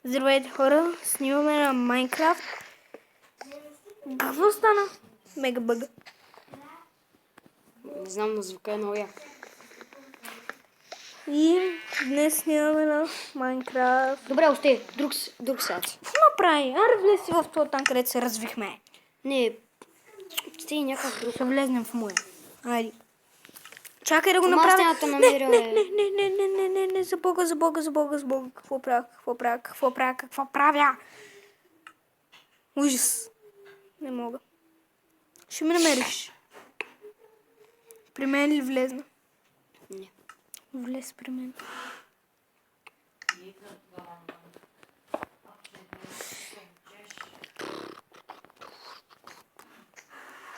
Здравейте хора, снимаме на Майнкрафт. Какво стана? Мега бъга. Не знам, но звука е много як. И днес снимаме на Майнкрафт. Добре, остай. Друг сад. Какво направи? Аре влез си в това там, където се развихме. Не, стой някакъв друг. Ще влезнем в моя. Айде. Чакай да го Ама аз направя. няма да намеря, Не, за Бога. Какво правя? Ужас. Не мога. Ще ме намериш. При мен ли влезна? Не. Влез при мен.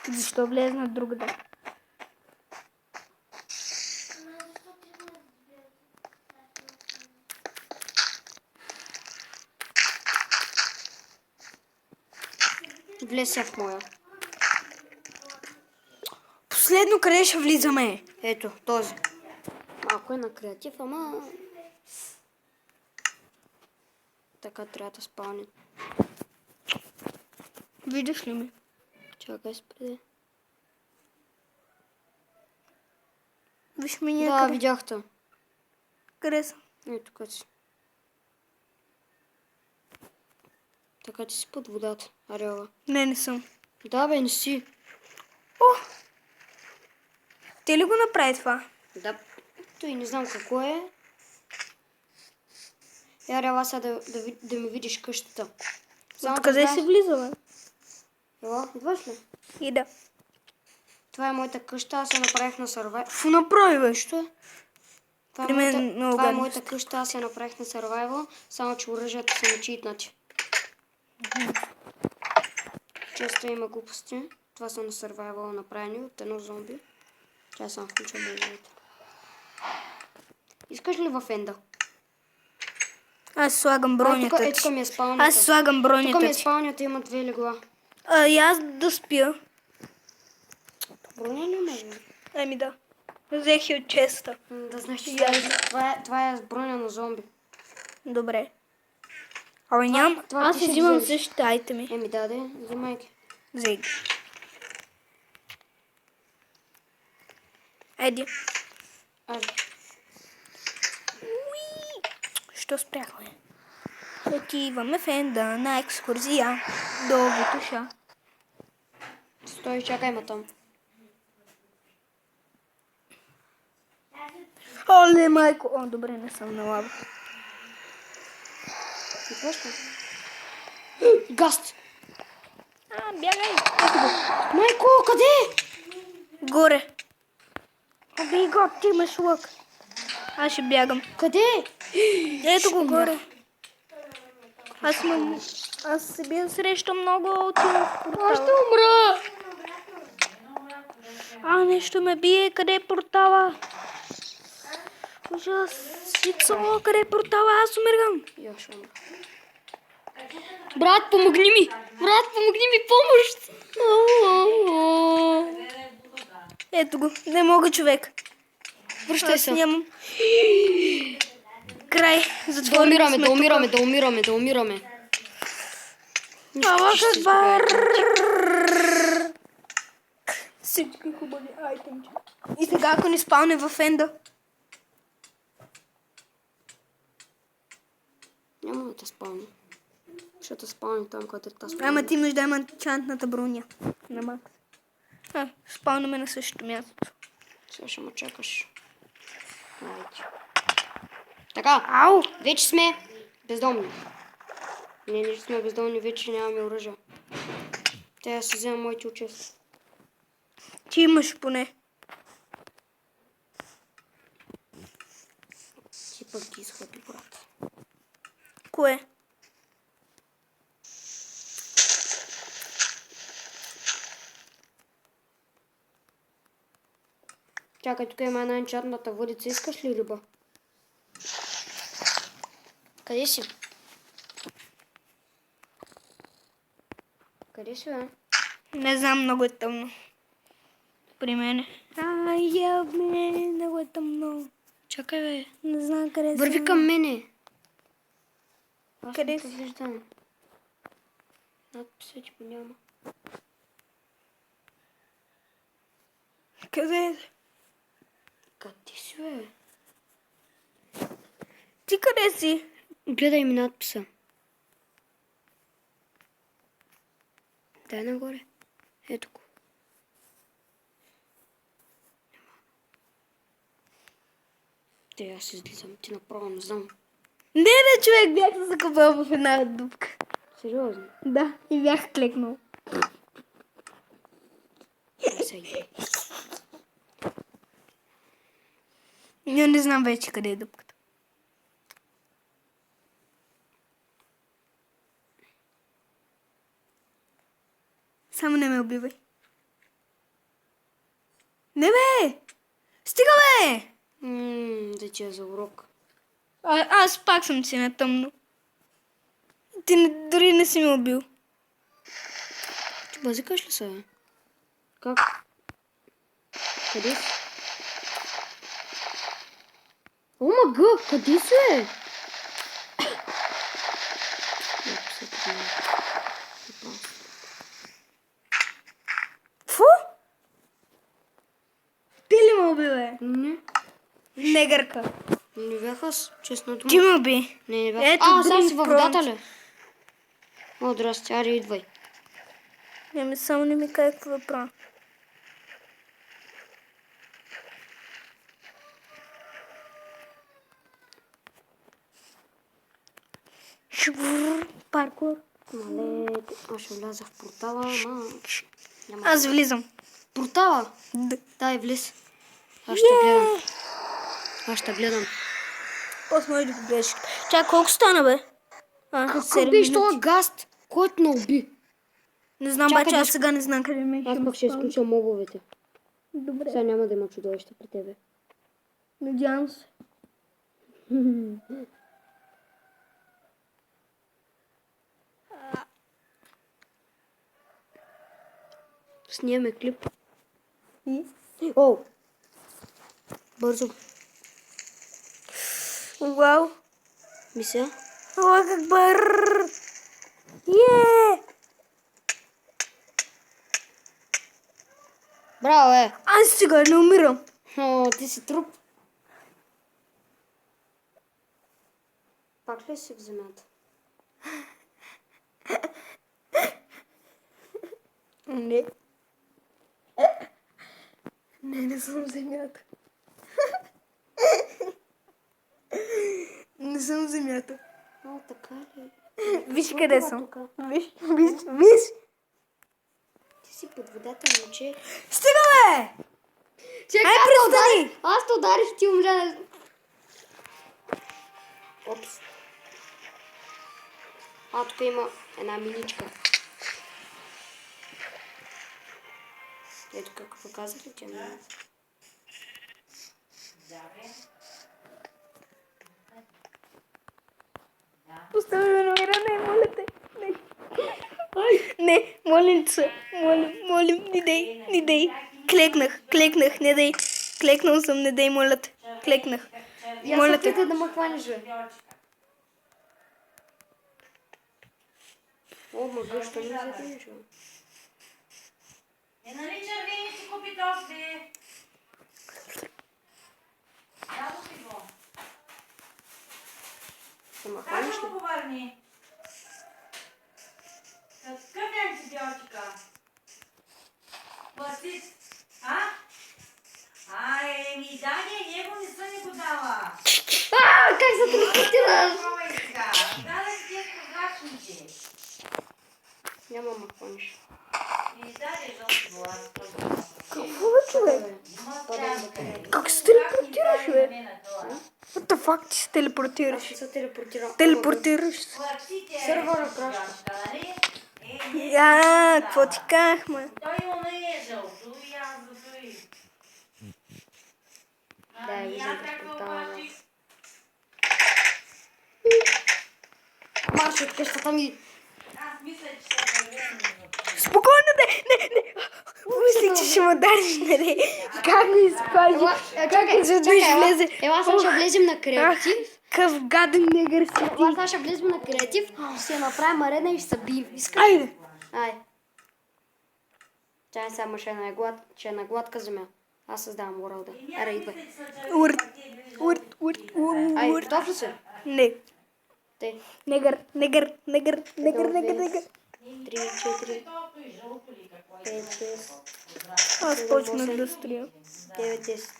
Защо влезна другаде? Влез я в моя. Последно къде ще влизаме? Ето, този. Малко е на креатив, ама... Така трябва да спални. Виждаш ли ме? Чакай, спреди. Виж ме Да, някъде. видях те. Къде съм? Ето тук си. Така ти си под водата, Ареола. Не съм. Да, бе, не си. О! Те ли го направи това? Да, той не знам какво е. Ареола, сега да ми видиш къщата. Само Откъде да си знаеш- влизаме? Ела, идваш ли? И да. Това е моята къща, аз я направих на Survival. Какво направи, бе? Що е? Това, При мен много това е гадно. моята къща, аз я направих на Survival, само че оръжията са начитнати. Често има глупости. Това са на Survival направени от едно зомби. Тя съм включа музиката. Искаш ли в енда? Аз слагам бронята Тук ти. ми е спалнята. Аз слагам Тук ми бронята е ти. спалнята, има 2 легла. И аз да спя. Броня ли има? Ами да. Взех и от честа. Да знаеш, че И аз. това е броня на зомби. Добре. Ами нямам. това Аз ти си ще взимам вземеш. същите айтеми. Еми да, взимай ги. Взех ги. Еди. Айде. Що спряхме? Отиваме в Енда на екскурзия до Витуша. Стой, чакай ма там. Оле, майко! О, добре, не съм на лава. Идваш ли? Гаст! Бягай! Майко, къде? Горе. Оби го, ти имаш лък. Аз ще бягам. Къде? Ето го горе. Аз се бия срещу много отивам в портала. умра! Нещо ме бие. Къде е портала? Ужас. Сицо, къде е портала? Аз умирам. Я ще умра. Брат, помогни ми! Брат, помогни ми! Помощ! Ето го. Не мога, човек. Връщай Аз се. нямам. Край. Да Затворили умираме, сме да тук. умираме, да умираме, да умираме. Аллах Ще се Акбар! изберете. Всички хубави айтемче. И сега, ако ни спалне в Енда. Няма да те спални. Ще те спални там, където те спални. Ама ти имаш да има чантната броня. На макс. Спалнаме на същото място. Сега ще ме чакаш. Айде. Така, Ау! вече сме бездомни. Не сме бездомни, вече нямаме оръжие. Те да си взема моите участия. Ти имаш поне. Ти пък ги изходи, брат. Кое? Чакай, тук има една енчантната въдица. Искаш ли риба? Къде си? Къде си, бе? Не знам, много е тъмно. При мене. Много е тъмно. Чакай, бе. Не знам къде Върви съм. към мене. Аз Къде не си? виждам. Надписа, че го няма. Къде е? Къде си, бе? Ти къде си? Гледай ми надписа. Дай нагоре. Ето го. Те, аз излизам. Ти направо не знам. Не, човек, бях се закопал в една дупка. Сериозно. Да, и бях клекнал. Ай, сега. Но не знам вече къде е дупката. Само не ме убивай. Не бе! Стига бе! Да ти е за урок. Аз пак съм си на тъмно. Ти дори не си ме убил. Ти базикаш ли се, бе? Как? Къде си? О, мага! Къде си, бе? Надписата ми е просто. Фу! Ти ли ме уби, бе? Не. Негърка. Не бях аз, честно дума. Ти ме уби. Не бях. Ето, Сега Dream си във Prompt. водата ли? О, здрасти, аре, идвай. Ами само не ми кажа какво да правя. Шубур, паркур. Мале, аз ще вляза в портала, ама... Няма. Аз влизам. Портала? Да. Дай, влез. Аз ще гледам. Аз ще гледам. После може да го гледаш. Чакай, колко стана, бе? Какъв 7 беше минути. този гаст, който ме уби? Не знам, Чакай баче, да аз сега не знам къде ме Аз пък ще изключа мобовете. Добре. Сега няма да има чудовище при тебе. Надявам се. Снимаме клип. И? О! Бързо. Вау. Мисля? Аллах акбар. Е! Браво, е! Аз сега не умирам. О, ти си труп. Пак ли си в земята? Не. Не съм в земята. Не съм в земята. О, така ли? Виж къде съм. Тук. Виж. Ти си под водата, момче. Стига, бе! Чакай, Ай, престани! Аз те ударих, ти умря. Опс. Тук има една миничка. Ето какво казах ли ти? Остави ме на умиране, моля те. Не, молим се. Молим, не дей. Клекнах, не дей. Клекнал съм, не дей, моля те. Клекнах. Моля те. да ме хванеш, бе. О, мъгър, що ми взете? нали червени си купи тофти? Дадох ти го. Ще ме Как хванеш да ли? го повърни? Какъв е антибиотика? Пластит. Ми даде, него не са ни го дала. Как се телепортираш? Пробвай сега. Даде си тия прозрачните. Няма ме хванеш. Ми даде жълти глас. Какво бе, човек? Как се телепортираш, бе? What the fuck, ти се Аз телепортираш? ще се телепортирам. Телепортираш се. Сървъра крашка. Какво ти казахме? Той не е жълто и аз зато и... Да, виждам през портала. Марш от къщата ми. Аз мисля, че се погледна. Спокойно, не. Мислих, че ще му дариш, нали? Как ми изпази? Как изведнъж влезе? Ела, сега ще влезем на креатив Къв гаден негър си Това ти. сега ще влезем на креатив, ще направим арена и ще се бием. Искаш? Айде. Ай. Чай сега ще е на гладка земя. Аз създавам урода. Ара, идвай. Ай, Урт. готов ли си? Не. Те. Негър. 3, 4, 5, 6, Аз почнах да строя. 9, 10.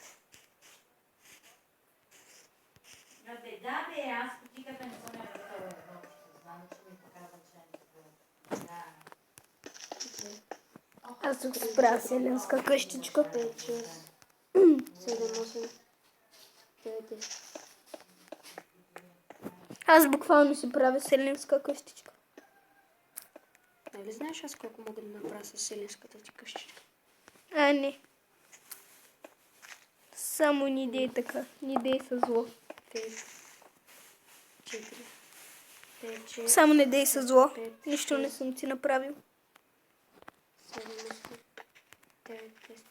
Да, бе, аз потиката не съм я готова. Знам, че ми показва, че не да. Аз тук се правя селенска къщичка. 5, 6, 7, 8, 9, 10. Аз буквално си правя селенска къщичка. Нали знаеш аз колко мога да направя с селенската ти къщичка? А, не. Само не дей така. Не дей със зло. 5, 4, 5, 6, Само не дей със зло. Нищо не съм ти направил. 7, 8, 9, 10.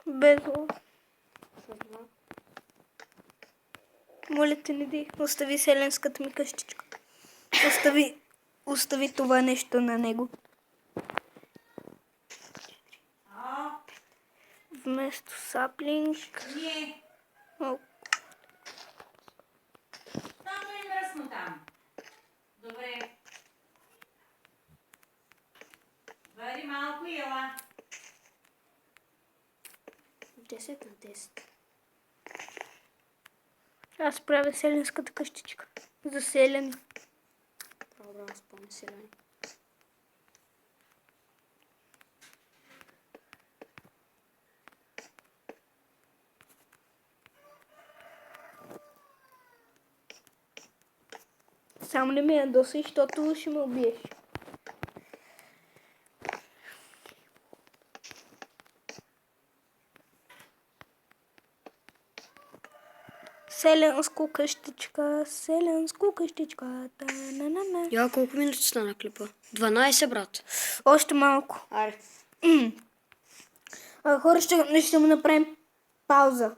Без зло. С 2. Моля те, не дей. Остави селенската ми къщичка. Остави това нещо на него. А, Вместо саплинг. не. О, Там е мръсно там. Добре. Вари малко и ела. 10 на 10. аз правя селенската къщичка. За селен. Право, аз по-население. Само не ме ядосай, защото ще ме убиеш. Селенско къщичка, селенско къщичка. Та-на-на-на. Я колко минути стана клипа? 12, брат. Още малко. Аре. Хора, ще му направим пауза.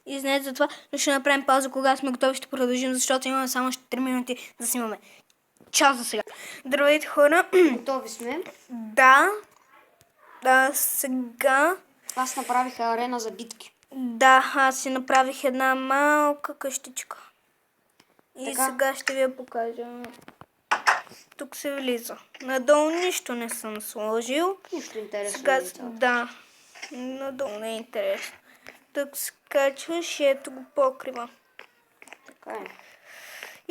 И знаете за това, но ще направим пауза, кога сме готови, ще продължим, защото имаме само още 3 минути да снимаме. Чао за сега. Здравейте, хора. Готови сме. Да. Да, сега. Аз направих арена за битки. Да, аз си направих една малка къщичка. И Така. сега ще ви я покажа. Тук се влиза. Надолу нищо не съм сложил. Нищо интересно. Сега, не е цялото. да, надолу не е интересно. Тук скачваш и ето го покрива. Така е.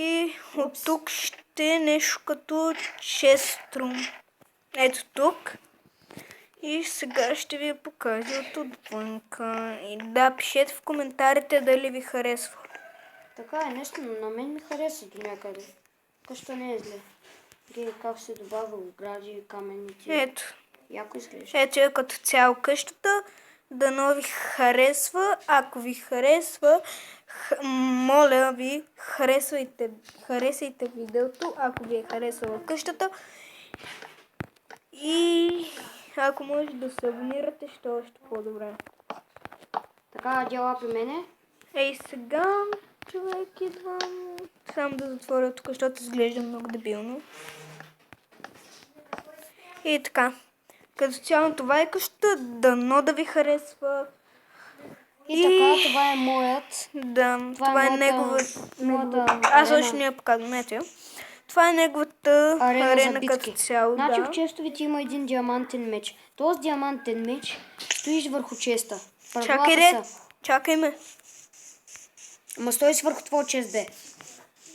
И от тук ще е нещо като честрум. Ето тук. И сега ще ви я покажа от отвънка. И да, пишете в коментарите дали ви харесва. Така е, нещо на мен ми хареса до някъде. Къща не е зле. Гледай как се добавя огради, камените. Ето. Яко изглежда. Ето е като цяло къщата. Дано ви харесва. Ако ви харесва, моля ви, харесайте видеото, ако ви е харесала къщата. И ако може да се абонирате, ще е още по-добре. Така, дела при мене. Ей, сега, човек, идвам. Само да затворя тук, защото изглежда много дебилно. И така. Като цяло това е къщата, дано да ви харесва. И така, това е моят. Да, това е моята Аз арена. още не я показвам, ето я. Това е неговата Арена за арена битки. като цяло, Значи да. в честовете има един диамантен меч. Този диамантен меч стоиш върху честа. Чакай, Правилата ред. са. Чакай ме. Ама стоиш върху твой чест, бе.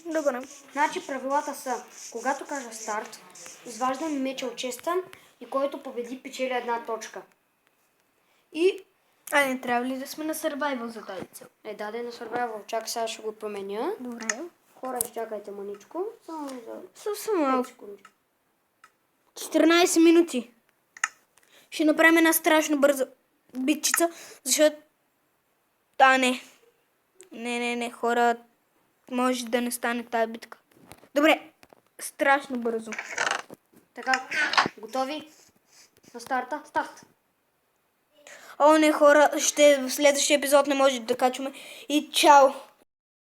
Добре. Значи правилата са, когато кажа старт, изваждам меча от честа и който победи печели една точка. И А не трябва ли да сме на survival за тази цел? е даде на survival. Чакай, сега ще го променя. Добре. Хора, изчакайте маничко. Само за Съвсем 5 малко. секунди. 14 минути. Ще направим една страшно бърза битчица, защото... Не, хора, може да не стане тази битка. Добре, страшно бързо. Така, готови? На старта? Старт! О, не хора, ще в следващия епизод не може да качваме. И чао!